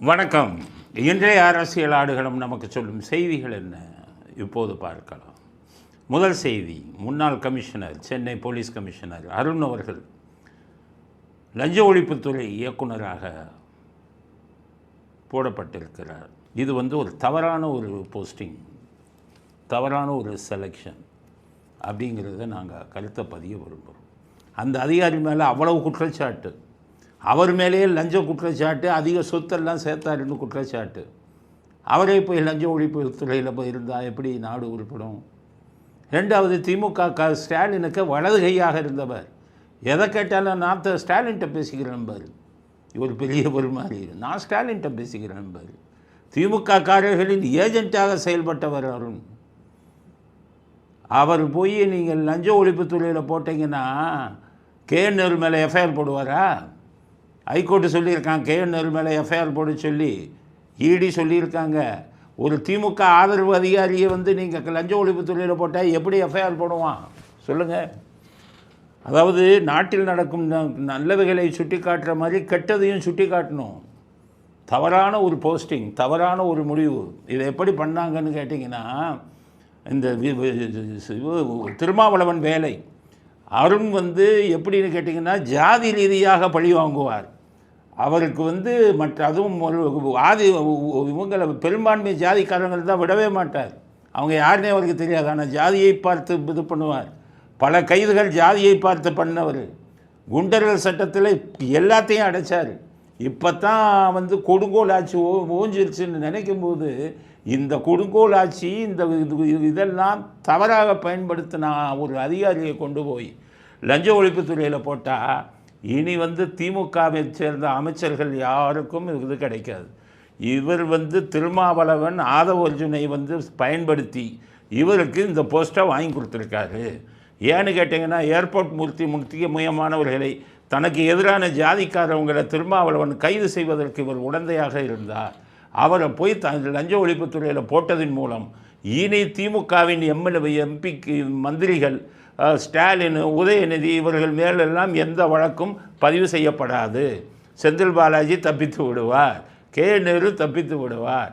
வணக்கம். இன்றைய அரசியல் ஆடுகளம் நமக்கு சொல்லும் செய்திகள் என்ன? இப்போது பார்க்கலாம். முதல் செய்தி, முன்னாள் commissioner, Chennai police commissioner Arun அவர்கள் லஞ்ச ஒழிப்புத்துறை இயக்குனராக போடப்பட்டிருக்கிறார். இது ஒரு தவறான ஒரு போஸ்டிங், தவறான ஒரு செலெக்ஷன் அப்படிங்கிறத நாங்கள் கருத்தை பதிய விரும்புகிறோம். அந்த அதிகாரி மேலே அவ்வளவு குற்றச்சாட்டு, அவர் மேலேயே லஞ்ச குற்றச்சாட்டு, அதிக சொத்தெல்லாம் சேர்த்தாருன்னு குற்றச்சாட்டு. அவரே போய் லஞ்ச ஒழிப்பு துறையில் போய் இருந்தால் எப்படி நாடு உருப்படும்? ரெண்டாவது, திமுக ஸ்டாலினுக்கு வலது கையாக இருந்தவர். எதை கேட்டாலும் நான் ஸ்டாலின்கிட்ட பேசிக்கிறேன் பாரு, இவர் பெரிய பெருமாறி, நான் ஸ்டாலின்கிட்ட பேசிக்கிறேன் பாரு. திமுக காரர்களின் ஏஜென்ட்டாக செயல்பட்டவர் அருண். அவர் போய் நீங்கள் லஞ்ச ஒழிப்புத்துறையில் போட்டிங்கன்னா கேஎன்ஆர் மேலே எஃப்ஐஆர் போடுவாரா? ஹைகோர்ட்டு சொல்லியிருக்காங்க கேஎன்ஆர் மேலே எஃப்ஐஆர் போட சொல்லி. இடி சொல்லியிருக்காங்க. ஒரு திமுக ஆதரவு அதிகாரியை நீங்கள் லஞ்ச ஒழிப்புத்துறையில் போட்டால் எப்படி எஃப்ஐஆர் போடுவான் சொல்லுங்கள்? அதாவது நாட்டில் நடக்கும் நல்லவைகளை சுட்டி காட்டுற மாதிரி கெட்டதையும் சுட்டி காட்டணும். தவறான ஒரு போஸ்டிங், தவறான ஒரு முடிவு. இதை எப்படி பண்ணாங்கன்னு கேட்டிங்கன்னா, இந்த திருமாவளவன் வேலை அருண் எப்படின்னு கேட்டிங்கன்னா, ஜாதி ரீதியாக பழி வாங்குவார். அவருக்கு மற்ற அதுவும் இவங்களை பெரும்பான்மை ஜாதிக்காரங்கள் தான் விடவே மாட்டார். அவங்க யாருன்னே அவருக்கு தெரியாது, ஆனால் ஜாதியை பார்த்து இது பண்ணுவார். பல கைதுகள் ஜாதியை பார்த்து பண்ணவர். குண்டர்கள் சட்டத்தில் எல்லாத்தையும் அடைச்சார். இப்போ தான் கொடுங்கோல் ஆட்சி ஓஞ்சிருச்சுன்னு நினைக்கும்போது, இந்த கொடுங்கோல் ஆட்சி இதெல்லாம் தவறாக பயன்படுத்தின ஒரு அதிகாரியை கொண்டு போய் லஞ்ச ஒழிப்புத்துறையில் போட்டால் இனி திமுகவை சேர்ந்த அமைச்சர்கள் யாருக்கும் இது கிடைக்காது. இவர் திருமாவளவன் ஆதவ அர்ஜுனை பயன்படுத்தி இவருக்கு இந்த போஸ்ட்டை வாங்கி கொடுத்துருக்காரு. ஏன்னு கேட்டிங்கன்னா, ஏர்போர்ட் முக்கியமானவர்களை தனக்கு எதிரான ஜாதிக்காரவங்களை திருமாவளவன் கைது செய்வதற்கு இவர் உடந்தையாக இருந்தார். அவரை போய் லஞ்ச ஒழிப்புத்துறையில் போட்டதன் மூலம் இனி திமுகவின் எம்பிக்கு மந்திரிகள் ஸ்டாலின், உதயநிதி இவர்கள் மேலெல்லாம் எந்த வழக்கும் பதிவு செய்யப்படாது. செந்தில் பாலாஜி தப்பித்து விடுவார், நேரு தப்பித்து விடுவார்.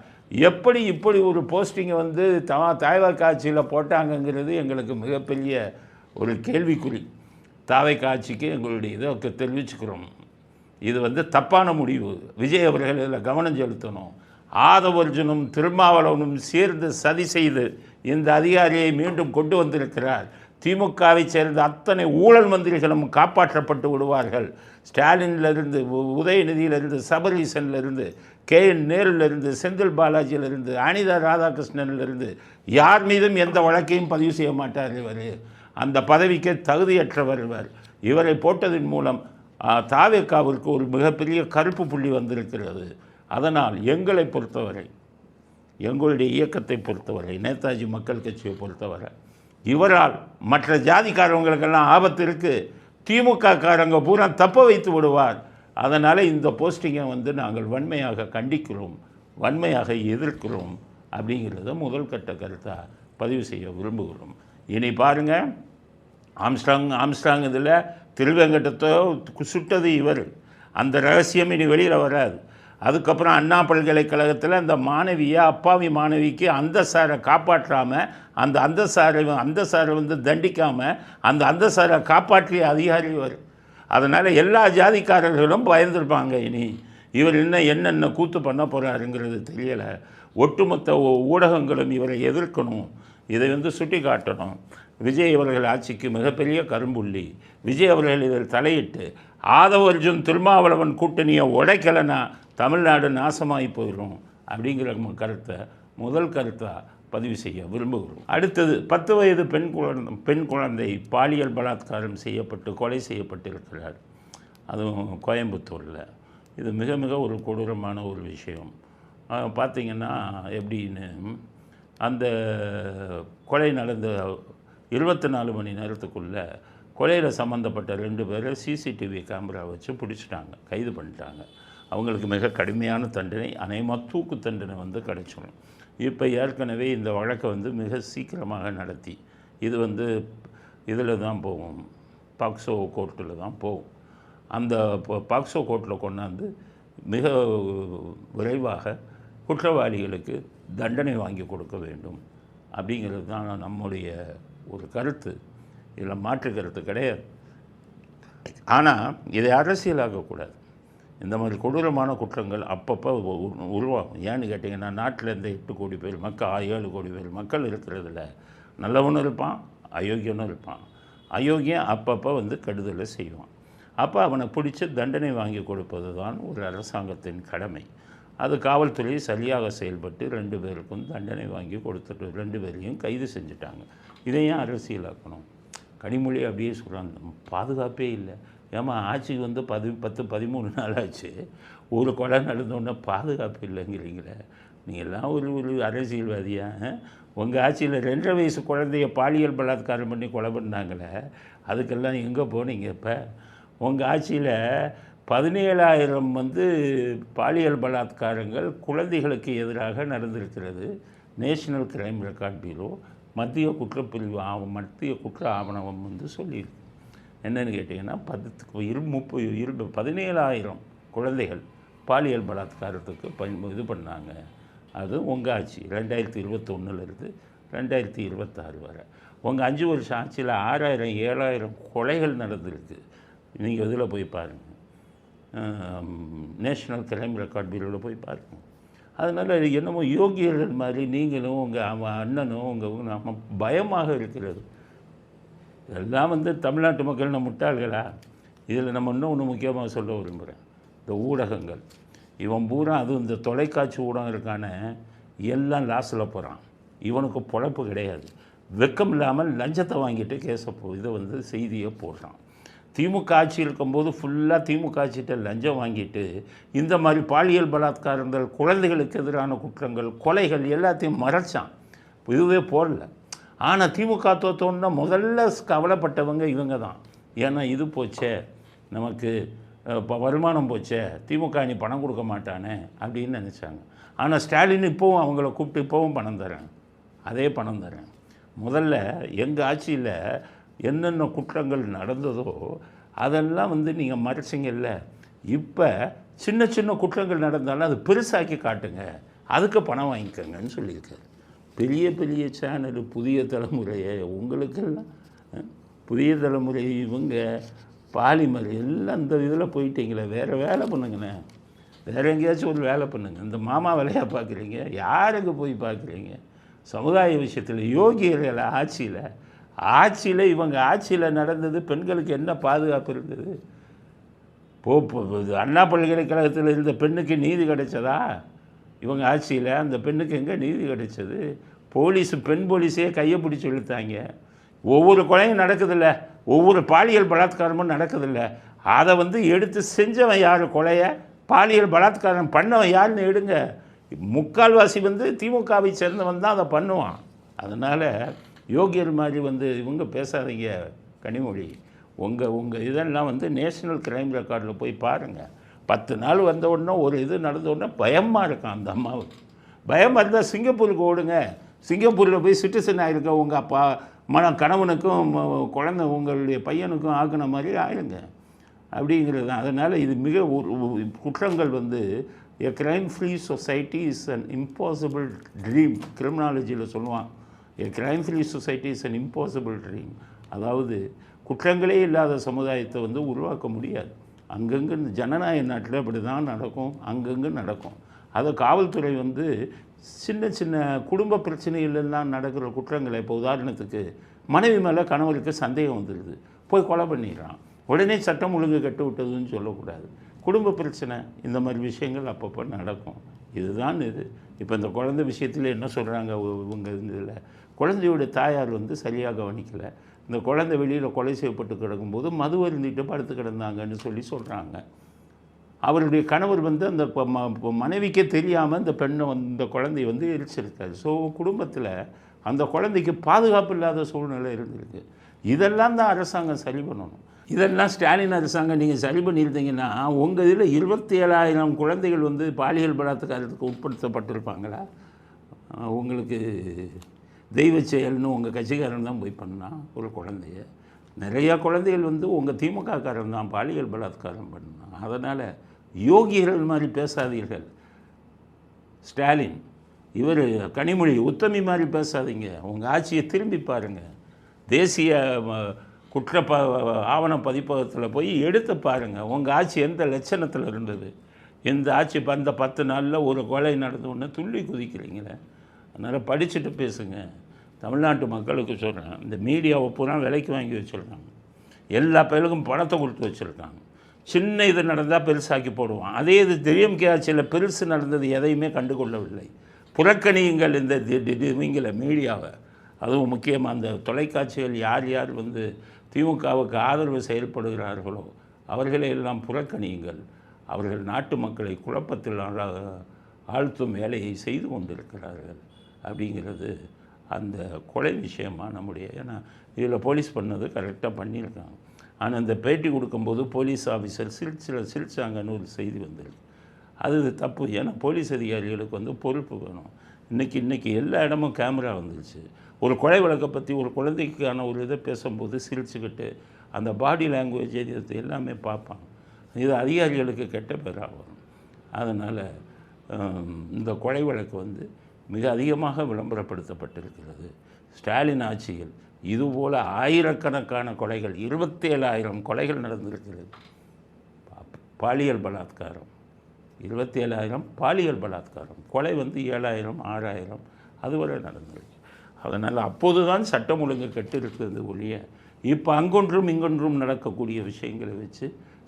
எப்படி இப்படி ஒரு போஸ்டிங்கை தாய்வார் காட்சியில் போட்டாங்கங்கிறது எங்களுக்கு மிகப்பெரிய ஒரு கேள்விக்குறி. தாவை காட்சிக்கு எங்களுடைய இதை தெரிவிச்சுக்கிறோம். இது தப்பான முடிவு. விஜய் அவர்கள் இதில் கவனம் செலுத்தணும். ஆதவர்ஜுனும் திருமாவளவனும் சேர்ந்து சதி செய்து இந்த அதிகாரியை மீண்டும் கொண்டு வந்திருக்கிறார். திமுகவை சேர்ந்த அத்தனை ஊழல் மந்திரிகளும் காப்பாற்றப்பட்டு விடுவார்கள். ஸ்டாலினிலிருந்து, உதயநிதியிலிருந்து, சபரீசனிலிருந்து, நேருலிருந்து, செந்தில் பாலாஜியிலிருந்து, அனிதா ராதாகிருஷ்ணனிலிருந்து யார் மீதும் எந்த வழக்கையும் பதிவு செய்ய மாட்டார். இவர் அந்த பதவிக்கு தகுதியற்றவர். இவரை போட்டதன் மூலம் தாவேக்காவிற்கு ஒரு மிகப்பெரிய கருப்பு புள்ளி வந்திருக்கிறது. அதனால் எங்களை பொறுத்தவரை, எங்களுடைய இயக்கத்தை பொறுத்தவரை, நேதாஜி மக்கள் கட்சியை பொறுத்தவரை, இவரால் மற்ற ஜாதிக்காரவங்களுக்கெல்லாம் ஆபத்து இருக்குது. திமுக காரங்க பூரா தப்ப வைத்து விடுவார். அதனால் இந்த போஸ்டிங்கை நாங்கள் வன்மையாக கண்டிக்கிறோம், வன்மையாக எதிர்க்கிறோம் அப்படிங்கிறத முதல் கட்ட கருத்தாக பதிவு செய்ய விரும்புகிறோம். இனி பாருங்கள், ஆம்ஸ்ட்ராங் இதில் திருவேங்கடத்தை சுட்டது இவர். அந்த ரகசியம் இனி வெளியில் வராது. அதுக்கப்புறம் அண்ணா பல்கலைக்கழகத்தில் அந்த மாணவியை, அப்பாவி மாணவிக்கு அந்தஸ்தாரை காப்பாற்றாமல், அந்த அந்தஸ்தாரை தண்டிக்காமல் அந்த சாரை காப்பாற்றிய அதிகாரி இவர். அதனால் எல்லா ஜாதிக்காரர்களும் பயந்துருப்பாங்க. இனி இவர் என்னென்ன கூத்து பண்ண போகிறாருங்கிறது தெரியலை. ஒட்டுமொத்த ஊடகங்களும் இவரை எதிர்க்கணும், இதை சுட்டி காட்டணும். விஜய் அவர்கள் ஆட்சிக்கு மிகப்பெரிய கரும்புள்ளி. விஜய் அவர்கள் இதில் தலையிட்டு ஆதவ அர்ஜுன் திருமாவளவன் கூட்டணியை உடைக்கலைன்னா தமிழ்நாடு நாசமாகி போயிடும் அப்படிங்கிற கருத்தை முதல் கருத்தாக பதிவு செய்ய விரும்புகிறோம். அடுத்தது, 10 வயது பெண் குழந்தை பாலியல் பலாத்காரம் செய்யப்பட்டு கொலை செய்யப்பட்டிருக்கிறார். அதுவும் கோயம்புத்தூரில். இது மிக மிக ஒரு கொடூரமான ஒரு விஷயம். பார்த்திங்கன்னா எப்படின்னு, அந்த கொலை நடந்த 24 மணி நேரத்துக்குள்ளே கொலையில் சம்மந்தப்பட்ட 2 பேரை சிசிடிவி கேமரா வச்சு பிடிச்சிட்டாங்க, கைது பண்ணிட்டாங்க. அவங்களுக்கு மிக கடுமையான தண்டனை, அநேகமாக தூக்கு தண்டனை கிடைச்சிடும். இப்போ ஏற்கனவே இந்த வழக்கை மிக சீக்கிரமாக நடத்தி இது இதில் தான் போகும், பாக்ஸோ கோர்ட்டில் தான் போகும். அந்த பாக்ஸோ கோர்ட்டில் கொண்டாந்து மிக விரைவாக குற்றவாளிகளுக்கு தண்டனை வாங்கி கொடுக்க வேண்டும் அப்படிங்கிறது தான் நம்முடைய ஒரு கருத்து. இதில் மாற்று கருத்து கிடையாது. ஆனால் இதை அரசியலாக்கக்கூடாது. இந்த மாதிரி கொடூரமான குற்றங்கள் அப்பப்போ உருவாகும். ஏன்னு கேட்டிங்கன்னா, நாட்டில் இந்த 8 கோடி பேர் மக்கள் 7 கோடி பேர் மக்கள் இருக்கிறதுல நல்லவனும் இருப்பான், அயோக்கியனும் இருப்பான். அயோக்கியன் அப்பப்போ கெடுதலை செய்வான். அப்போ அவனை பிடிச்சி தண்டனை வாங்கி கொடுப்பது தான் ஒரு அரசாங்கத்தின் கடமை. அது காவல்துறை சரியாக செயல்பட்டு 2 பேருக்கும் தண்டனை வாங்கி கொடுத்துட்டு 2 பேரையும் கைது செஞ்சுட்டாங்க. இதையும் அரசியலாக்கணும். கனிமொழி அப்படியே சொல்கிறாங்க, பாதுகாப்பே இல்லை. ஏமா ஆட்சிக்கு 10-13 நாள் ஆச்சு, ஒரு கொலை நடந்தோடனே பாதுகாப்பு இல்லைங்கிறீங்களே, நீங்கள்லாம் ஒரு அரசியல்வாதியா? உங்கள் ஆட்சியில் 2.5 வயசு குழந்தைய பாலியல் பலாத்காரம் பண்ணி கொலை பண்ணாங்களே, அதுக்கெல்லாம் எங்கே போனீங்க? இப்போ உங்கள் ஆட்சியில் 17,000 பாலியல் பலாத்காரங்கள் குழந்தைகளுக்கு எதிராக நடந்திருக்கிறது. நேஷனல் கிரைம் ரெக்கார்ட் பியூரோ மத்திய குற்றப்பிரிவு மத்திய குற்ற ஆவணம் சொல்லியிருக்கு. என்னென்னு கேட்டிங்கன்னா, 17,000 குழந்தைகள் பாலியல் பலாத்காரத்துக்கு இது பண்ணாங்க. அது உங்கள் ஆட்சி 2021 2026 வரை. உங்கள் 5 வருஷம் ஆட்சியில் 6,000-7,000 கொலைகள் நடந்திருக்கு. நீங்கள் இதில் போய் பாருங்கள், நேஷ்னல் கிரைம் ரெக்கார்ட் பியூரோவில் போய் பாருங்கள். அதனால் என்னமோ யோகியர்கள் மாதிரி நீங்களும் உங்கள் அண்ணனும் உங்கள் பயமாக இருக்கிறது. இதெல்லாம் தமிழ்நாட்டு மக்கள் நம்ம முட்டாள்களா? இதில் நம்ம ஒன்று முக்கியமாக சொல்ல விரும்புகிறேன். இந்த ஊடகங்கள் இவன் பூரா அதுவும் இந்த தொலைக்காட்சி ஊடகம் இருக்கான எல்லாம் லாஸில் போகிறான். இவனுக்கு பொழப்பு கிடையாது. வெக்கம் இல்லாமல் லஞ்சத்தை வாங்கிட்டு கேஸை இதை செய்தியை போடுறான். திமுக ஆட்சி இருக்கும்போது ஃபுல்லாக திமுக ஆட்சிகிட்ட லஞ்சம் வாங்கிட்டு இந்த மாதிரி பாலியல் பலாத்காரங்கள், குழந்தைகளுக்கு எதிரான குற்றங்கள், கொலைகள் எல்லாத்தையும் மறைச்சான். இதுவே போடல. ஆனால் திமுக தோத்தோன்னா முதல்ல கவலைப்பட்டவங்க இவங்க தான். ஏன்னா இது போச்சே, நமக்கு இப்போ வருமானம் போச்சே, திமுக நீ பணம் கொடுக்க மாட்டானே அப்படின்னு நினச்சாங்க. ஆனால் ஸ்டாலின் இப்போவும் அவங்கள கூப்பிட்டு இப்போவும் பணம் தரேன், அதே பணம் தரேன். முதல்ல எங்கள் ஆட்சியில் என்னென்ன குற்றங்கள் நடந்ததோ அதெல்லாம் நீங்கள் மறைச்சிங்கல்ல. இப்போ சின்ன சின்ன குற்றங்கள் நடந்தாலும் அது பெருசாக்கி காட்டுங்க, அதுக்கு பணம் வாங்கிக்கோங்கன்னு சொல்லியிருக்காரு. பெரிய பெரிய சேனல், புதிய தலைமுறையை உங்களுக்கெல்லாம் புதிய தலைமுறை இவங்க பாலிமர் எல்லாம் இந்த இதில் போயிட்டீங்களே, வேறு வேலை பண்ணுங்கண்ணே, வேறு எங்கேயாச்சும் ஒரு வேலை பண்ணுங்கள். இந்த மாமா வேலையாக பார்க்குறீங்க, யாருக்கு போய் பார்க்குறீங்க? சமுதாய விஷயத்தில் யோகியர்கள் ஆட்சியில் இவங்க ஆட்சியில் நடந்தது பெண்களுக்கு என்ன பாதுகாப்பு இருந்தது? அண்ணா பல்கலைக்கழகத்தில் இருந்த பெண்ணுக்கு நீதி கிடைச்சதா? இவங்க ஆட்சியில் அந்த பெண்ணுக்கு எங்கே நீதி கிடைச்சது? பெண் போலீஸே கையை பிடிச்சி இழுத்தாங்க. ஒவ்வொரு கொலையும் நடக்குதில்ல, ஒவ்வொரு பாலியல் பலாத்காரமும் நடக்குதில்ல, அதை எடுத்து செஞ்சவன் யார்? கொலையை பாலியல் பலாத்காரம் பண்ணவன் யாருன்னு எடுங்க. முக்கால்வாசி திமுகவை சேர்ந்தவன் தான் அதை பண்ணுவான். அதனால் யோகியர் மாதிரி இவங்க பேசாதீங்க. கனிமொழி, உங்கள் இதெல்லாம் நேஷ்னல் கிரைம் ரெக்கார்டில் போய் பாருங்கள். 10 நாள் வந்த உடனே ஒரு இது நடந்த உடனே பயமாக இருக்கான் அந்த அம்மாவுக்கு. பயமாக இருந்தால் சிங்கப்பூருக்கு ஓடுங்க. சிங்கப்பூரில் போய் சிட்டிசன் ஆகிருக்க உங்கள் அப்பா கணவனுக்கும் குழந்தை உங்களுடைய பையனுக்கும் ஆக்கின மாதிரி ஆயிடுங்க அப்படிங்கிறது தான். அதனால் இது மிக குற்றங்கள் a crime free society is an impossible dream. கிரிமினாலஜியில் சொல்லுவான், a crime free society is an impossible dream. அதாவது குற்றங்களே இல்லாத சமுதாயத்தை உருவாக்க முடியாது. அங்கங்கே ஜனநாயக நாட்டில் அப்படி தான் நடக்கும், அங்கங்கே நடக்கும். அதை காவல்துறை சின்ன சின்ன குடும்ப பிரச்சனைகளெல்லாம் நடக்கிற குற்றங்களை, இப்போ உதாரணத்துக்கு மனைவி மேலே கணவருக்கு சந்தேகம் வந்துடுது, போய் கொலை பண்ணிடுறான். உடனே சட்டம் ஒழுங்கு கட்டு விட்டதுன்னு சொல்லக்கூடாது. குடும்ப பிரச்சனை, இந்த மாதிரி விஷயங்கள் அப்பப்போ நடக்கும். இதுதான் இது. இப்போ இந்த குழந்தை விஷயத்தில் என்ன சொல்கிறாங்க, இவங்க இதில் குழந்தையோட தாயார் சரியாக கவனிக்கலை. இந்த குழந்தை வெளியில் கொலை செய்யப்பட்டு கிடக்கும்போது மது அருந்திட்டு படுத்து கிடந்தாங்கன்னு சொல்கிறாங்க. அவருடைய கணவர் அந்த மனைவிக்கே தெரியாமல் இந்த பெண்ணை இந்த குழந்தைய எரிச்சிருக்காரு. ஸோ குடும்பத்தில் அந்த குழந்தைக்கு பாதுகாப்பு இல்லாத சூழ்நிலை இருந்திருக்கு. இதெல்லாம் தான் அரசாங்கம் சரி பண்ணணும். இதெல்லாம் ஸ்டாலின் அரசாங்கம் நீங்கள் சரி பண்ணியிருந்தீங்கன்னா உங்கள் இதில் 27,000 குழந்தைகள் பாலியல் பலாத்காரத்துக்கு உட்படுத்தப்பட்டிருப்பாங்களா? உங்களுக்கு தெய்வ செயல்னு உங்கள் கட்சிக்காரன் தான் போய் பண்ணான் ஒரு குழந்தைய. நிறையா குழந்தைகள் உங்கள் திமுககாரன் தான் பாலியல் பலாத்காரம் பண்ணான். அதனால் யோகிகள் மாதிரி பேசாதீர்கள். ஸ்டாலின், இவர் கனிமொழி, உத்தமி மாதிரி பேசாதீங்க. உங்கள் ஆட்சியை திரும்பி பாருங்கள். தேசிய குற்ற ஆவண பதிப்பகத்தில் போய் எடுத்து பாருங்கள். உங்கள் ஆட்சி எந்த லட்சணத்தில் இருந்தது? இந்த ஆட்சி அந்த 10 நாளில் ஒரு கொலை நடந்தோடனே துள்ளி குதிக்கிறீங்களே. அதனால் படிச்சுட்டு பேசுங்க. தமிழ்நாட்டு மக்களுக்கு சொல்கிறேன், இந்த மீடியாவை பூரா விலைக்கு வாங்கி வச்சுருக்காங்க. எல்லா பேருக்கும் பணத்தை கொடுத்து வச்சுருக்காங்க. சின்ன இது நடந்தால் பெருசாக்கி போடுவான். அதே இது டிஎம்கே ஆட்சியில் பெருசு நடந்தது எதையுமே கண்டுகொள்ளவில்லை. புறக்கணியுங்கள் இந்த இவங்கள மீடியாவை. அதுவும் முக்கியமாக அந்த தொலைக்காட்சிகள் யார் யார் வந்து திமுகவுக்கு ஆதரவு செயல்படுகிறார்களோ அவர்களை எல்லாம் புறக்கணியுங்கள். அவர்கள் நாட்டு மக்களை குழப்பத்தில் ஆழ்த்தும் வேலையை செய்து கொண்டிருக்கிறார்கள் அப்படிங்கிறது அந்த கொலை விஷயமாக நம்முடைய. ஏன்னா இதில் போலீஸ் பண்ணது கரெக்டாக பண்ணியிருக்காங்க. ஆனால் அந்த பேட்டி கொடுக்கும்போது போலீஸ் ஆஃபீஸர் சிரிச்சாங்கன்னு ஒரு செய்தி வந்திருக்கு. அது தப்பு. ஏன்னா போலீஸ் அதிகாரிகளுக்கு வந்து பொறுப்பு வேணும். இன்றைக்கி எல்லா இடமும் கேமரா வந்துருச்சு. ஒரு கொலை வழக்கை பற்றி ஒரு குழந்தைக்கான ஒரு இதை பேசும்போது சிரிச்சுக்கிட்டு அந்த பாடி லாங்குவேஜ் இது எல்லாமே பார்ப்பாங்க. இது அதிகாரிகளுக்கு கெட்ட பேராக வரும். அதனால் இந்த கொலை வழக்கு வந்து மிக அதிகமாக விளம்பரப்படுத்தப்பட்டிருக்கிறது. ஸ்டாலின் ஆட்சியில் இதுபோல் ஆயிரக்கணக்கான கொலைகள், 27,000 கொலைகள் நடந்திருக்கிறது. பாலியல் பலாத்காரம் 27,000, பாலியல் பலாத்காரம் கொலை வந்து 7,000 6,000 அதுவரை நடந்திருக்கு. அதனால் அப்போது தான் சட்டம் ஒழுங்கு கெட்டிருக்கிறது ஒழிய இப்போ அங்கொன்றும் இங்கொன்றும் நடக்கக்கூடிய விஷயங்களை வச்சு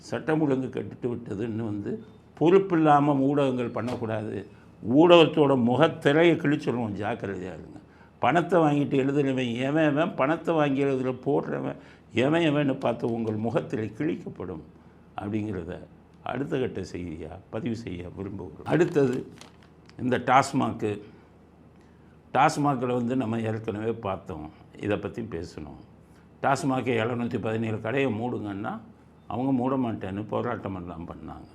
சட்டம் ஒழுங்கு கெட்டுட்டு விட்டதுன்னு வந்து பொறுப்பில்லாமல் ஊடகங்கள் பண்ணக்கூடாது. ஊடகத்தோட முகத்திரையை கிழிச்சிடுவோம், ஜாக்கிரதையாக இருங்க. பணத்தை வாங்கிட்டு எழுதுறவன் எவன் பணத்தை வாங்கி எழுதுகிற போடுறவன் எவன்னு பார்த்து உங்கள் முகத்திரை கிழிக்கப்படும் அப்படிங்கிறத அடுத்த கட்ட செய்தியாக பதிவு செய்ய விரும்புகிறோம். அடுத்தது இந்த டாஸ்மாகில் வந்து நம்ம ஏற்கனவே பார்த்தோம், இதை பற்றி பேசணும். டாஸ்மாகை 717 கடையை மூடுங்கன்னா அவங்க மூட மாட்டேன்னு போராட்டம் எல்லாம் பண்ணாங்க.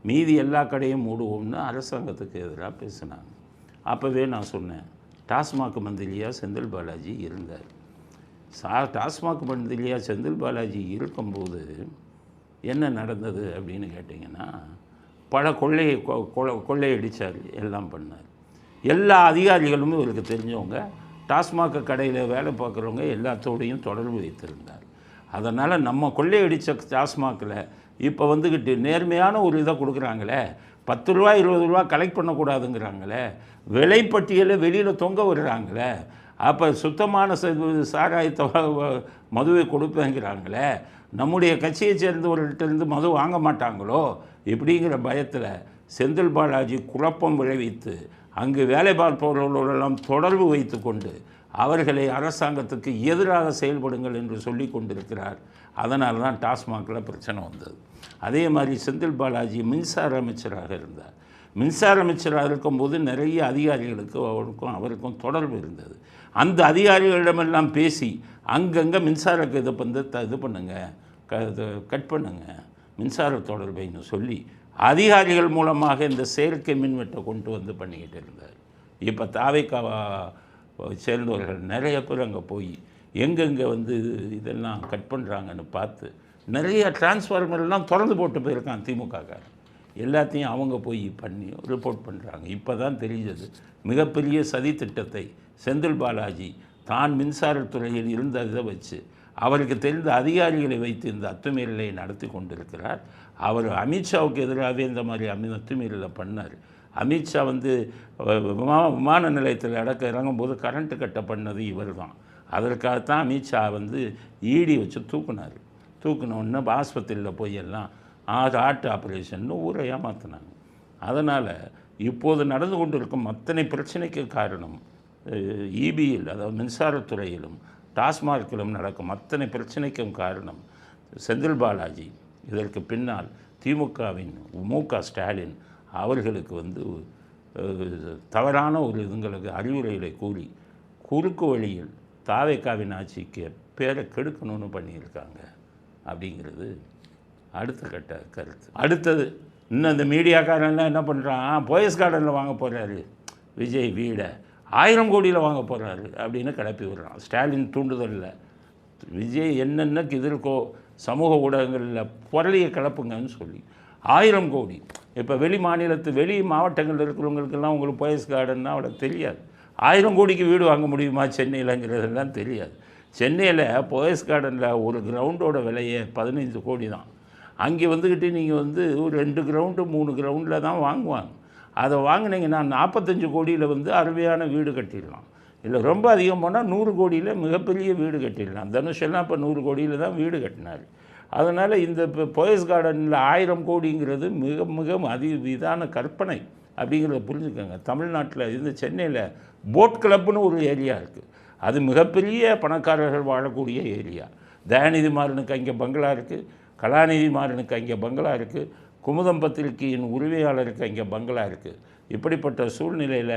மீதி எல்லா கடையும் மூடுவோம்னு அரசாங்கத்துக்கு எதிராக பேசினாங்க. அப்போவே நான் சொன்னேன், டாஸ்மாக் மந்திரியாக செந்தில் பாலாஜி இருந்தார். டாஸ்மாக் மந்திரியாக செந்தில் பாலாஜி இருக்கும்போது என்ன நடந்தது அப்படின்னு கேட்டிங்கன்னா, பல கொள்ளையடித்தார், எல்லாம் பண்ணார். எல்லா அதிகாரிகளுமே இவருக்கு தெரிஞ்சவங்க. டாஸ்மாக் கடையில் வேலை பார்க்குறவங்க எல்லாத்தோடையும் தொடர்பு வைத்திருந்தார். அதனால் நம்ம கொள்ளையடித்த டாஸ்மாகில் இப்போ வந்துக்கிட்டு நேர்மையான ஒரு இதை கொடுக்குறாங்களே, 10 ரூபா 20 ரூபா கலெக்ட் பண்ணக்கூடாதுங்கிறாங்களே, விலைப்பட்டியலை வெளியில் தொங்க விடுறாங்களே, அப்போ சுத்தமான சாராயத்தை மதுவை கொடுப்பேங்கிறாங்களே, நம்முடைய கட்சியை சேர்ந்தவர்கள்ட்டேருந்து மது வாங்க மாட்டாங்களோ இப்படிங்கிற பயத்தில் செந்தில் பாலாஜி குழப்பம் விளைவித்து அங்கு வேலை பார்ப்பவர்களோடெல்லாம் தொடர்பு வைத்து கொண்டு அவர்களை அரசாங்கத்துக்கு எதிராக செயல்படுங்கள் என்று சொல்லி கொண்டிருக்கிறார். அதனால தான் டாஸ்மாகில் பிரச்சனை வந்தது. அதே மாதிரி செந்தில் பாலாஜி மின்சார அமைச்சராக இருந்தார். மின்சார அமைச்சராக இருக்கும்போது நிறைய அதிகாரிகளுக்கு அவருக்கும் தொடர்பு இருந்தது. அந்த அதிகாரிகளிடமெல்லாம் பேசி அங்கங்கே மின்சாரக்கு இது பண்ணுங்கள், கட் பண்ணுங்கள் மின்சார தொடர்பைன்னு சொல்லி அதிகாரிகள் மூலமாக இந்த செயற்கை மின்வெட்டை கொண்டு வந்து பண்ணிக்கிட்டு இருந்தார். இப்போ தாவேக்காவை சேர்ந்தவர்கள் நிறைய பேர் அங்கே போய் எங்கெங்கே வந்து இதெல்லாம் கட் பண்ணுறாங்கன்னு பார்த்து நிறைய டிரான்ஸ்ஃபார்மர்லாம் திறந்து போட்டு போயிருக்கான் திமுகக்காரர். எல்லாத்தையும் அவங்க போய் பண்ணி ரிப்போர்ட் பண்ணுறாங்க. இப்போ தான் தெரிஞ்சது மிகப்பெரிய சதி திட்டத்தை செந்தில் பாலாஜி தான் மின்சாரத்துறையில் இருந்த இதை வச்சு அவருக்கு தெரிந்த அதிகாரிகளை வைத்து இந்த அத்துமீறலை நடத்தி கொண்டிருக்கிறார். அவர் அமித்ஷாவுக்கு எதிராகவே இந்த மாதிரி அத்துமீறலை பண்ணார். அமித்ஷா வந்து விமான நிலையத்தில் இறங்கும்போது கரண்ட்டு கட்டை பண்ணது இவர் தான். அதற்காகத்தான் அமித்ஷா வந்து ஈடி வச்சு தூக்குனோடனே ஆஸ்பத்திரியில் போய் எல்லாம் ஹார்ட் ஆப்ரேஷன் ஊரை ஏமாற்றினாங்க. அதனால் இப்போது நடந்து கொண்டிருக்கும் அத்தனை பிரச்சனைக்கு காரணம் இபியில், அதாவது மின்சாரத்துறையிலும் டாஸ்மாகிலும் நடக்கும் அத்தனை பிரச்சனைக்கும் காரணம் செந்தில் பாலாஜி. இதற்கு பின்னால் திமுகவின் ஸ்டாலின் அவர்களுக்கு வந்து தவறான ஒரு இதுங்களுக்கு அறிவுரைகளை கூறி குறுக்கு வழியில் தாவேக்காவின் ஆட்சிக்கு பேரை கெடுக்கணும்னு பண்ணியிருக்காங்க அப்படிங்கிறது அடுத்த கட்ட கருத்து. அடுத்தது இன்னும் இந்த மீடியாக்காரன்லாம் என்ன பண்ணுறான், போயஸ் கார்டனில் வாங்க போகிறாரு விஜய் வீடை 1000 கோடியில் வாங்க போகிறாரு அப்படின்னு கிளப்பி விடுறான். ஸ்டாலின் தூண்டுதலில் விஜய் என்னென்ன எதிர்க்கோ சமூக ஊடகங்களில் புரளியை கிளப்புங்கன்னு சொல்லி 1000 கோடி. இப்போ வெளி மாவட்டங்களில் இருக்கிறவங்களுக்கெல்லாம் உங்களுக்கு போயஸ் கார்டன்னா அவ்வளோ தெரியாது. 1000 கோடிக்கு வீடு வாங்க முடியுமா சென்னையிலங்கிறதெல்லாம் தெரியாது. சென்னையில் போயஸ் கார்டனில் ஒரு கிரவுண்டோட விலையே 15 கோடி தான். அங்கே வந்துக்கிட்டு நீங்கள் வந்து ஒரு 2 கிரவுண்டு 3 கிரவுண்டில் தான் வாங்குவாங்க. அதை வாங்கினீங்கன்னா 45 கோடியில் வந்து அருமையான வீடு கட்டிடலாம். இல்லை ரொம்ப அதிகம் போனால் 100 கோடியில் மிகப்பெரிய வீடு கட்டிடலாம். தனுஷெல்லாம் இப்போ 100 கோடியில் தான் வீடு கட்டினார். அதனால் இந்த இப்போ போயஸ் கார்டனில் 1000 கோடிங்கிறது மிக மிக இதான கற்பனை அப்படிங்கிறத புரிஞ்சுக்கோங்க. தமிழ்நாட்டில் இந்த சென்னையில் போட் கிளப்புன்னு ஒரு ஏரியா இருக்குது. அது மிகப்பெரிய பணக்காரர்கள் வாழக்கூடிய ஏரியா. தயாநிதி மாறனுக்கு அங்கே பங்களா இருக்குது, கலாநிதி மாறனுக்கு அங்கே பங்களா இருக்குது, குமுதம் பத்திரிகையின் உரிமையாளருக்கு அங்கே பங்களா இருக்குது. இப்படிப்பட்ட சூழ்நிலையில்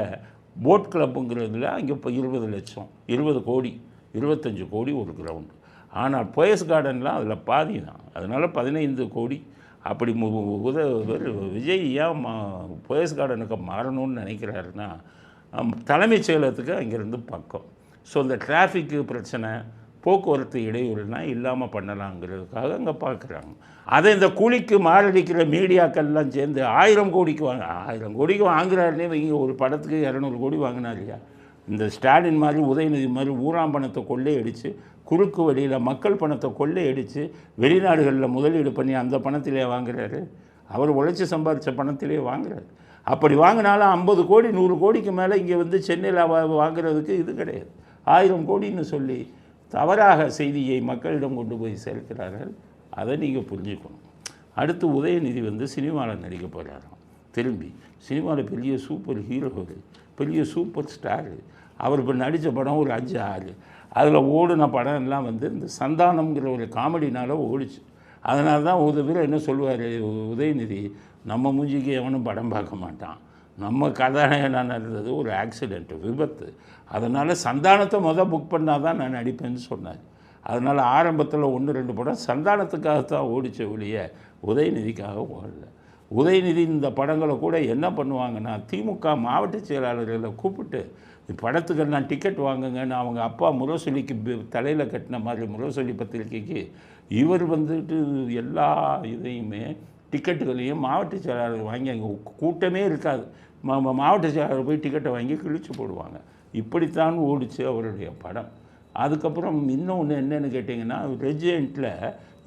போட் கிளப்புங்கிறதுல அங்கே இப்போ 20 லட்சம், 20 கோடி, 25 கோடி ஒரு கிரவுண்டு. ஆனால் போயஸ் கார்டன்லாம் அதில் பாதி தான். அதனால் 15 கோடி. அப்படி விஜய் ஏன் போயஸ் கார்டனுக்கு மாறணும்னு நினைக்கிறாருன்னா, தலைமைச் செயலகத்துக்கு அங்கேருந்து பக்கம். ஸோ இந்த டிராஃபிக்கு பிரச்சனை, போக்குவரத்து இடையூறுனா இல்லாமல் பண்ணலாங்கிறதுக்காக அங்கே பார்க்குறாங்க. அதை இந்த கூலிக்கு மாரடிக்கிற மீடியாக்கள்லாம் சேர்ந்து 1000 கோடிக்கு 1000 கோடிக்கு வாங்குறாருனே இங்கே ஒரு படத்துக்கு 200 கோடி வாங்கினார் இல்லையா? இந்த ஸ்டாலின் மாதிரி உதயநிதி மாதிரி ஊராம் பணத்தை கொள்ளையடித்து, குறுக்கு வழியில் மக்கள் பணத்தை கொள்ளையடித்து வெளிநாடுகளில் முதலீடு பண்ணி அந்த பணத்திலே வாங்குறாரு. அவர் உழைச்சி சம்பாதிச்ச பணத்திலே வாங்குறாரு. அப்படி வாங்கினாலும் 50 கோடி 100 கோடிக்கு மேலே இங்கே வந்து சென்னையில் வாங்குறதுக்கு இது கிடையாது. 1000 கோடின்னு சொல்லி தவறாக செய்தியை மக்களிடம் கொண்டு போய் சேர்க்கிறார்கள். அதை நீங்கள் புரிஞ்சுக்கணும். அடுத்து உதயநிதி வந்து சினிமாவில் நடிக்க போகிறாராம். திரும்பி சினிமாவில் பெரிய சூப்பர் ஹீரோ, பெரிய சூப்பர் ஸ்டாரு. அவர் இப்போ நடித்த படம் ஒரு 5 6, அதில் ஓடின படம் எல்லாம் வந்து இந்த சந்தானம்ங்கிற ஒரு காமெடினால் ஓடிச்சு. அதனால தான் உதவியில் என்ன சொல்லுவார் உதயநிதி, நம்ம மூஞ்சிக்கு எவனும் படம் பார்க்க மாட்டான், நம்ம கதாநாயகனாக இருந்தது ஒரு ஆக்சிடெண்ட்டு, விபத்து, அதனால் சந்தானத்தை புக் பண்ணால் தான் நான் நடிப்பேன்னு சொன்னார். அதனால் ஆரம்பத்தில் 1-2 படம் சந்தானத்துக்காகத்தான் ஓடிச்ச ஒழிய உதயநிதிக்காக ஓடல. உதயநிதி இந்த படங்களை கூட என்ன பண்ணுவாங்கன்னா, திமுக மாவட்ட செயலாளர்களை கூப்பிட்டு படத்துக்கெல்லாம் டிக்கெட் வாங்குங்கன்னு அவங்க அப்பா முரசொலிக்கு தலையில் கட்டின மாதிரி முரசொலி பத்திரிக்கைக்கு இவர் வந்துட்டு எல்லா இதையுமே டிக்கெட்டுகளையும் மாவட்ட செயலாளர் வாங்கி அங்கே கூட்டமே இருக்காது, மாவட்ட செயலாளர் போய் டிக்கெட்டை வாங்கி கிழிச்சு போடுவாங்க. இப்படித்தான் ஓடிச்சு அவருடைய படம். அதுக்கப்புறம் இன்னொன்று என்னென்னு கேட்டிங்கன்னா, ரெஜெண்ட்டில்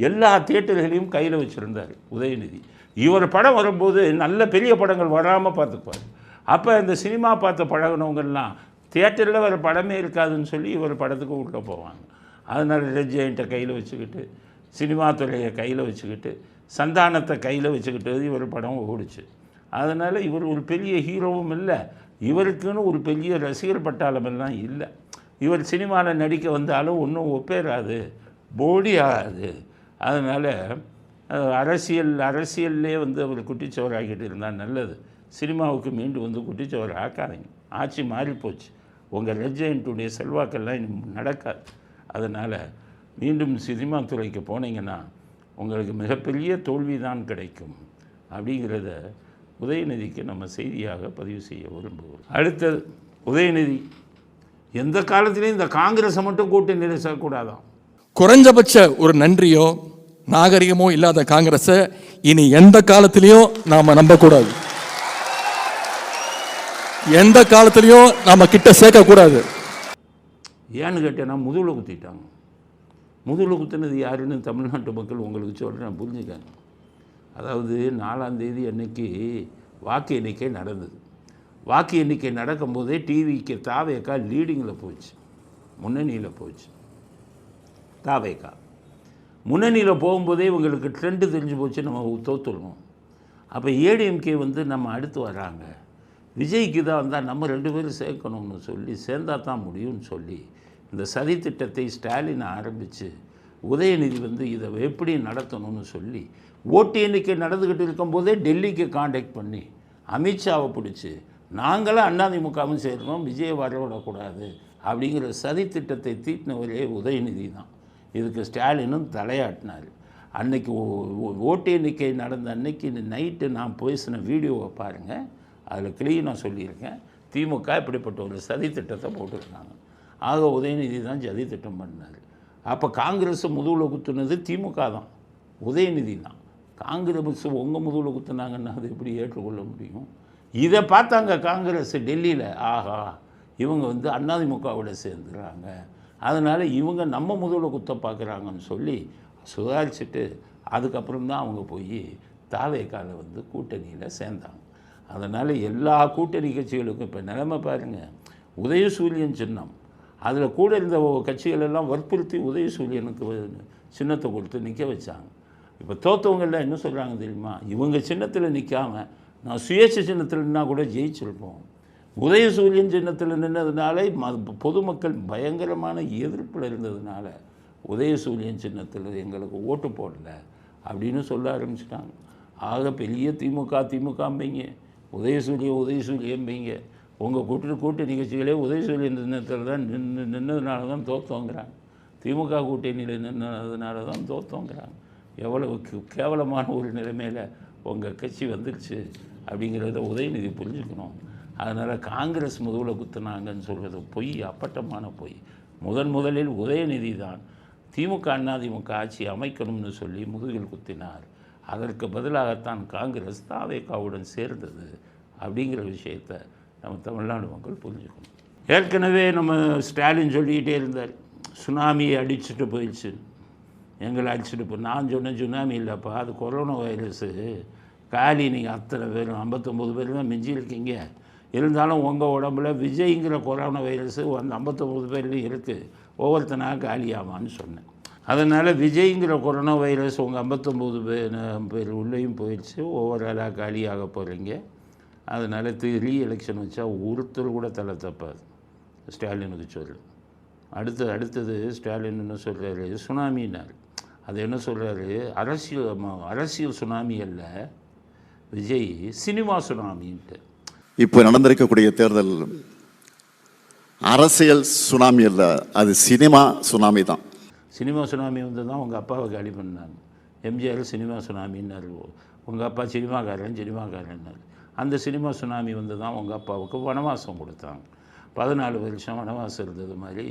எல்லா தியேட்டர்களையும் கையில் வச்சுருந்தார் உதயநிதி. இவர் படம் வரும்போது நல்ல பெரிய படங்கள் வராமல் பார்த்துக்குவார். அப்போ இந்த சினிமா பார்த்து பழகினவங்கெல்லாம் தியேட்டரில் வர படமே இருக்காதுன்னு சொல்லி இவர் படத்துக்கு உள்ளே போவாங்க. அதனால் ரெஜெண்ட்டை கையில் வச்சுக்கிட்டு, சினிமா துறையை கையில் வச்சுக்கிட்டு, சந்தானத்தை கையில் வச்சுக்கிட்டு இவர் படம் ஓடிச்சு. அதனால் இவர் ஒரு பெரிய ஹீரோவும் இல்லை, இவருக்குன்னு ஒரு பெரிய ரசிகர் பட்டாளமெல்லாம் இல்லை. இவர் சினிமாவில் நடிக்க வந்தாலும் ஒன்றும் ஒப்பேறாது, போடி ஆகாது. அதனால் அரசியல்லே வந்து அவர் குட்டிச்சவராகிட்டு இருந்தால் நல்லது. சினிமாவுக்கு மீண்டும் வந்து குட்டிச்சவர் ஆக்காதீங்க. ஆட்சி மாறிப்போச்சு, உங்கள் ரெஜெண்ட்டுடைய செல்வாக்கெல்லாம் இன்னும் நடக்காது. அதனால் மீண்டும் சினிமா துறைக்கு போனீங்கன்னா உங்களுக்கு மிகப்பெரிய தோல்வி தான் கிடைக்கும் அப்படிங்கிறத உதயநிதிக்கு நம்ம செய்தியாக பதிவு செய்ய விரும்புவோம். அடுத்தது, உதயநிதி எந்த காலத்திலையும் இந்த காங்கிரஸை மட்டும் கூட்டணியில் சேர்க்கக்கூடாதான். குறைஞ்சபட்ச ஒரு நன்றியோ நாகரிகமோ இல்லாத காங்கிரஸை இனி எந்த காலத்திலையும் நாம் நம்பக்கூடாது, எந்த காலத்திலையும் நாம் கிட்ட சேர்க்கக்கூடாது. ஏன்னு கேட்டேன்னா முதுகில் குத்திட்டாங்க. முதுகில் குத்தினது யாருன்னு தமிழ்நாட்டு மக்கள் உங்களுக்கு சொல்கிறேன், புரிஞ்சுக்காங்க. அதாவது 4ஆம் தேதி அன்னைக்கு வாக்கு எண்ணிக்கை நடந்தது. வாக்கு எண்ணிக்கை நடக்கும்போதே டிவிக்கு தாவேக்கா லீடிங்கில் போச்சு, முன்னணியில் போச்சு. தாவேக்கா முன்னணியில் போகும்போதே இவங்களுக்கு ட்ரெண்டு தெரிஞ்சு போச்சு, நம்ம தோற்றுடணும். அப்போ ஏடிஎம்கே வந்து நம்ம அடுத்து வராங்க, விஜய்க்கு தான் வந்தால் நம்ம 2 பேரும் சேர்க்கணும்னு சொல்லி சேர்ந்தா தான் முடியும்னு சொல்லி இந்த சதி திட்டத்தை ஸ்டாலின் ஆரம்பித்து உதயநிதி வந்து இதை எப்படி நடத்தணும்னு சொல்லி ஓட்டு எண்ணிக்கை நடந்துக்கிட்டு இருக்கும்போதே டெல்லிக்கு காண்டாக்ட் பண்ணி அமித்ஷாவை பிடிச்சி நாங்களும் அதிமுகவும் சேர்க்கணும், விஜய் வரவிடக்கூடாது அப்படிங்கிற சதி திட்டத்தை தீட்டினவரே உதயநிதி தான். இதுக்கு ஸ்டாலினும் தலையாட்டினார். அன்னைக்கு ஓட்டு எண்ணிக்கை நடந்த அன்னைக்கு நைட்டு நான் பேசின வீடியோவை பாருங்கள், அதில் கிளீனாக சொல்லியிருக்கேன். திமுக இப்படிப்பட்ட ஒரு சதி திட்டத்தை போட்டுருக்காங்க. ஆக உதயநிதி தான் சதி திட்டம் பண்ணார். அப்போ காங்கிரஸ் முதுகில் குத்துனது திமுக தான், உதயநிதி தான். காங்கிரஸ் உங்கள் முதுகில் குத்துனாங்கன்னா அது எப்படி ஏற்றுக்கொள்ள முடியும்? இதை பார்த்தாங்க காங்கிரஸ் டெல்லியில், ஆஹா இவங்க வந்து அதிமுகவோட சேர்ந்துறாங்க, அதனால் இவங்க நம்ம முதுகில் குத்த பார்க்குறாங்கன்னு சொல்லி சுதாரிச்சுட்டு அதுக்கப்புறம் தான் அவங்க போய் தாவேக்கால வந்து கூட்டணியில் சேர்ந்தாங்க. அதனால் எல்லா கூட்டணி கட்சிகளுக்கும் இப்போ நிலைமை பாருங்கள். உதயசூரியன் சின்னம், அதில் கூட இருந்த கட்சிகளெல்லாம் வற்புறுத்தி உதயசூரியனுக்கு சின்னத்தை கொடுத்து நிற்க வச்சாங்க. இப்போ தோற்றவங்கெல்லாம் என்ன சொல்கிறாங்க தெரியுமா? இவங்க சின்னத்தில் நிற்காமல் நான் சுயேட்சை சின்னத்தில் நின்னால் கூட ஜெயிச்சிருப்போம். உதயசூரியன் சின்னத்தில் நின்றதுனால பொதுமக்கள் பயங்கரமான எதிர்ப்பில் இருந்ததுனால உதயசூரியன் சின்னத்தில் எங்களுக்கு ஓட்டு போடல அப்படின்னு சொல்ல ஆரம்பிச்சிட்டாங்க. ஆக பெரிய திமுகம்பீங்க, உதயசூரியம்பீங்க. உங்கள் கூட்டு நிகழ்ச்சிகளே உதயசூரியன் சின்னத்தில் தான் நின்னதுனால தான் தோற்றோங்கிறாங்க. திமுக கூட்டணியில் நின்னதுனால தான் தோற்றோங்கிறாங்க. எவ்வளவு கேவலமான ஒரு நிலைமையில் உங்கள் கட்சி வந்துருச்சு அப்படிங்கிறத உதயநிதி புரிஞ்சுக்கணும். அதனால் காங்கிரஸ் முதுகில் குத்துனாங்கன்னு சொல்கிறது பொய், அப்பட்டமான பொய். முதலில் உதயநிதி தான் திமுக அதிமுக ஆட்சி அமைக்கணும்னு சொல்லி முதுகில் குத்தினார். அதற்கு பதிலாகத்தான் காங்கிரஸ் தாவேகாவுடன் சேர்ந்தது அப்படிங்கிற விஷயத்தை நம்ம தமிழ்நாடு மக்கள் புரிஞ்சுக்கணும். ஏற்கனவே நம்ம ஸ்டாலின் சொல்லிக்கிட்டே இருந்தார், சுனாமியை அடிச்சுட்டு போயிடுச்சு, எங்களை அடிச்சுட்டு போ. நான் சொன்னேன் சுனாமி இல்லைப்பா, அது கொரோனா வைரஸு. காலி நீங்கள் அத்தனை பேரும் 59 பேர் தான் மிஞ்சி இருக்கீங்க, இருந்தாலும் உங்கள் உடம்புல விஜய்ங்கிற கொரோனா வைரஸு அந்த 59 பேர்லையும் இருக்குது, ஒவ்வொருத்தனாக காலியாமான்னு சொன்னேன். அதனால் விஜய்ங்கிற கொரோனா வைரஸ் உங்கள் 59 பேர் உள்ளேயும் போயிடுச்சு, ஒவ்வொரு ஆளாக காலியாக போகிறீங்க. அதனால் ரீஎலெக்ஷன் வச்சா ஒருத்தர் கூட தலை தப்பாது, ஸ்டாலினுக்கு சொல்லு. அடுத்தது ஸ்டாலின் என்ன சொல்கிறாரு, சுனாமின்னார். அது என்ன சொல்கிறாரு, அரசியல் சுனாமி அல்ல விஜய், சினிமா சுனாமின்ட்டு. இப்போ நடந்திருக்கக்கூடிய தேர்தல் அரசியல் சுனாமி அல்ல, அது சினிமா சுனாமி தான். சினிமா சுனாமி வந்து தான் உங்கள் அப்பாவை காலி பண்ணாங்க. எம்ஜிஆர் சினிமா சுனாமின்னாரு, உங்கள் அப்பா சினிமாக்காரன்னாரு. அந்த சினிமா சுனாமி வந்து தான் உங்கள் அப்பாவுக்கு வனவாசம் கொடுத்தாங்க. 14 வருஷம் வனவாசம் இருந்தது மாதிரி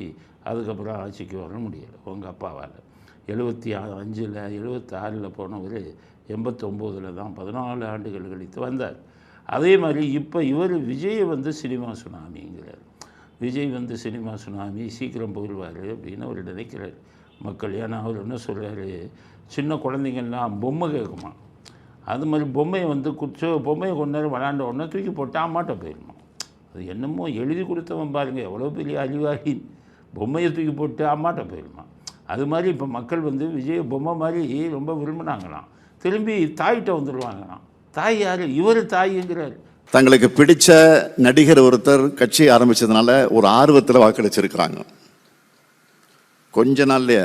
அதுக்கப்புறம் ஆட்சிக்கு வர முடியலை உங்கள் அப்பாவால். 75 76 போனவர் 89 தான் 14 ஆண்டுகள் கழித்து வந்தார். அதே மாதிரி இப்போ இவர் விஜய் வந்து சினிமா சுனாமிங்கிறார். விஜய் வந்து சினிமா சுனாமி சீக்கிரம் போயிடுவார் அப்படின்னு அவர் நினைக்கிறார் மக்கள். ஏன்னா அவர் என்ன சொல்கிறாரு, சின்ன குழந்தைங்கள்லாம் பொம்மை கேட்குமா, அது மாதிரி பொம்மையை வந்து பொம்மையை கொஞ்ச நேரம் விளாண்ட உடனே தூக்கி போட்டு அம்மாட்ட போயிடணும். அது என்னமோ எழுதி கொடுத்தவன் பாருங்கள் எவ்வளோ பெரிய அறிவாளி, பொம்மையை தூக்கி போட்டு அம்மாட்ட போயிடணும். அது மாதிரி இப்போ மக்கள் வந்து விஜய் பொம்மை மாதிரி ரொம்ப விரும்பினாங்களாம், திரும்பி தாய்கிட்ட வந்துடுவாங்களாம். தாய் யார், இவர் தாய்ங்கிறார். தங்களுக்கு பிடிச்ச நடிகர் ஒருத்தர் கட்சி ஆரம்பிச்சதுனால ஒரு ஆர்வத்தில் வாக்களிச்சிருக்கிறாங்க. கொஞ்ச நாள்லயே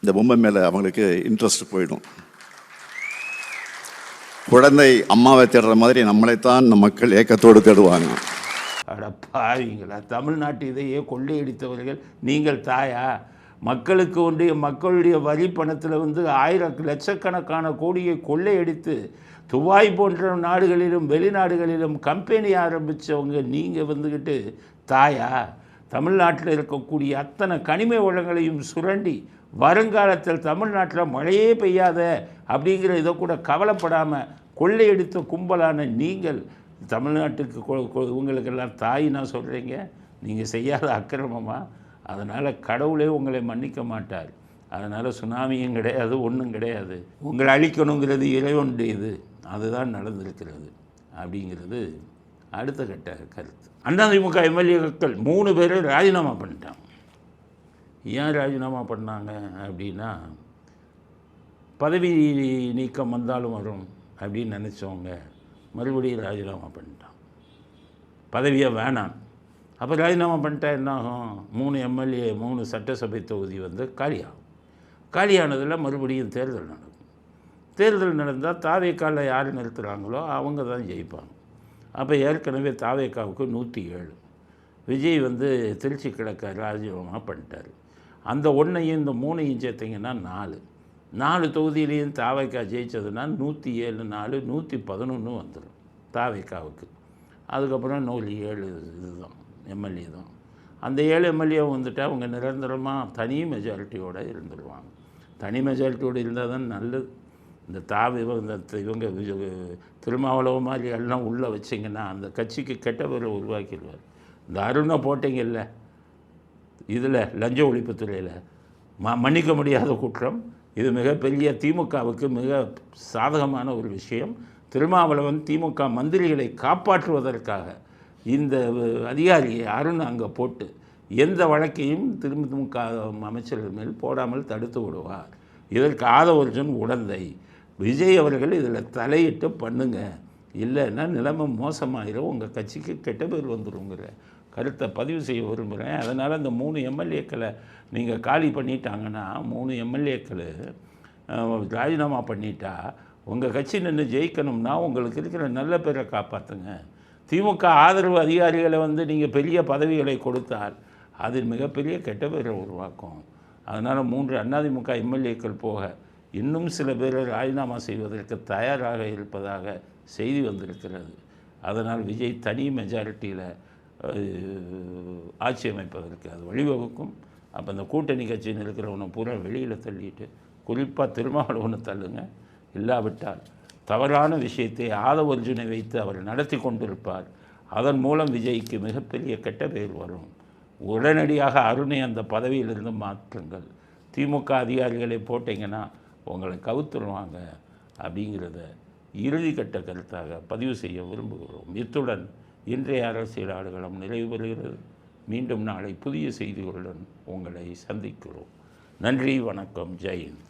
இந்த பொம்மை மேலே அவங்களுக்கு இன்ட்ரெஸ்ட் போயிடும். குழந்தை அம்மாவை தேடுற மாதிரி நம்மளைத்தான் நம்ம மக்கள் ஏக்கத்தோடு தேடுவாங்க. அடப்பாவீங்களா, தமிழ்நாட்டு இதையே கொள்ளையடித்தவர்கள் நீங்கள் தாயா? மக்களுடைய வரி பணத்தில் வந்து லட்சக்கணக்கான கோடியை கொள்ளையடித்து துபாய் போன்ற நாடுகளிலும் வெளிநாடுகளிலும் கம்பெனி ஆரம்பித்தவங்க நீங்கள் வந்துக்கிட்டு தாயா? தமிழ்நாட்டில் இருக்கக்கூடிய அத்தனை கனிம வளங்களையும் சுரண்டி வருங்காலத்தில் தமிழ்நாட்டில் மழையே பெய்யாத அப்படிங்கிற இதை கூட கவலைப்படாமல் கொள்ளையடித்த கும்பலான நீங்கள் தமிழ்நாட்டுக்கு இவங்களுக்கெல்லாம் தாயினா சொல்கிறீங்க? நீங்கள் செய்யாத அக்கிரமமா? அதனால் கடவுளே உங்களை மன்னிக்க மாட்டார். அதனால் சுனாமியும் கிடையாது, ஒன்றும் கிடையாது. உங்களை அழிக்கணுங்கிறது இறைவனுடையது, அதுதான் நடந்திருக்கிறது அப்படிங்கிறது அடுத்த கட்ட கருத்து. அதிமுக எம்எல்ஏக்கள் 3 பேர் ராஜினாமா பண்ணிட்டாங்க. ஏன் ராஜினாமா பண்ணாங்க அப்படின்னா, பதவி நீக்கம் வந்தாலும் வரும் அப்படின்னு நினச்சவங்க மறுபடியும் ராஜினாமா பண்ணிட்டான். பதவியை வேணாம். அப்போ ராஜினாமா பண்ணிட்டா என்னாகும், 3 எம்எல்ஏ 3 சட்டசபை தொகுதி வந்து காலியாகும். காலியானதில் மறுபடியும் தேர்தல் நடக்கும். தேர்தல் நடந்தால் தாவேக்கால யார் நிறுத்துகிறாங்களோ அவங்க தான் ஜெயிப்பாங்க. அப்போ ஏற்கனவே தாவேக்காவுக்கு 107, விஜய் வந்து திருச்சி கிழக்க ராஜினாமா பண்ணிட்டார். அந்த 1ஐயும் இந்த 3ஐயும் சேர்த்திங்கன்னா 4 தொகுதியிலையும் தாவேக்கா ஜெயித்ததுன்னா 107 4 111 வந்துடும் தாவேக்காவுக்கு. அதுக்கப்புறம் 7 இதுதான் எம்எல்ஏ தான். அந்த 7 எம்எல்ஏ வந்துட்டு அவங்க நிரந்தரமாக தனி மெஜாரிட்டியோடு இருந்துடுவாங்க. தனி மெஜாரிட்டியோடு இருந்தால் தான் நல்லது. இந்த தாவி இவங்க திருமாவளவன் மாதிரி எல்லாம் உள்ளே வச்சிங்கன்னா அந்த கட்சிக்கு கெட்ட பேரை உருவாக்கிடுவார். இந்த அருணை போட்டிங்கல்ல இதில் லஞ்ச ஒழிப்புத்துறையில் மன்னிக்க முடியாத குற்றம். இது மிகப்பெரிய திமுகவுக்கு மிக சாதகமான ஒரு விஷயம். திருமாவளவன் திமுக மந்திரிகளை காப்பாற்றுவதற்காக இந்த அதிகாரியை அருண் அங்கே போட்டு எந்த வழக்கையும் திமுக அமைச்சர்கள் மேல் போடாமல் தடுத்து விடுவார். இதற்கு ஆதவர்ஜன் உடந்தை. விஜய் அவர்கள் இதில் தலையிட்டு பண்ணுங்க, இல்லைன்னா நிலைமை மோசமாயிரும், உங்கள் கட்சிக்கு கெட்ட பேர் வந்துருங்கிற கருத்தை பதிவு செய்ய விரும்புகிறேன். அதனால் அந்த 3 எம்எல்ஏக்களை நீங்கள் காலி பண்ணிட்டாங்கன்னா 3 எம்எல்ஏக்கள் ராஜினாமா பண்ணிட்டா உங்கள் கட்சி நின்று ஜெயிக்கணும்னா உங்களுக்கு இருக்கிற நல்ல பேரை காப்பாற்றுங்க. திமுக ஆதரவு அதிகாரிகளை நீங்கள் பெரிய பதவிகளை கொடுத்தால் அது மிகப்பெரிய கெட்ட பேரை உருவாக்கும். அதனால் 3 அதிமுக எம்எல்ஏக்கள் போக இன்னும் சில பேரை ராஜினாமா செய்வதற்கு தயாராக இருப்பதாக செய்தி வந்திருக்கிறது. அதனால் விஜய் தனி மெஜாரிட்டியில் ஆட்சி அமைப்பதற்கு அது வழிவகுக்கும். அப்போ இந்த கூட்டணி கட்சியில் இருக்கிறவனை பூரா வெளியில் தள்ளிட்டு குறிப்பாக திருமாவளவனை தள்ளுங்க. இல்லாவிட்டால் தவறான விஷயத்தை ஆதவர்ஜுனை வைத்து அவர் நடத்தி கொண்டிருப்பார். அதன் மூலம் விஜய்க்கு மிகப்பெரிய கெட்ட பெயர் வரும். உடனடியாக அருணை அந்த பதவியிலிருந்து மாற்றுங்கள். திமுக அதிகாரிகளை போட்டிங்கன்னா உங்களை கவுத்துருவாங்க அப்படிங்கிறத இறுதிக்கட்ட கருத்தாக பதிவு செய்ய விரும்புகிறோம். இத்துடன் இன்றைய அரசியல் ஆடுகளம் நிறைவு பெறுகிறது. மீண்டும் நாளை புதிய செய்திகளுடன் உங்களை சந்திக்கிறோம். நன்றி, வணக்கம், ஜெய் ஹிந்த்.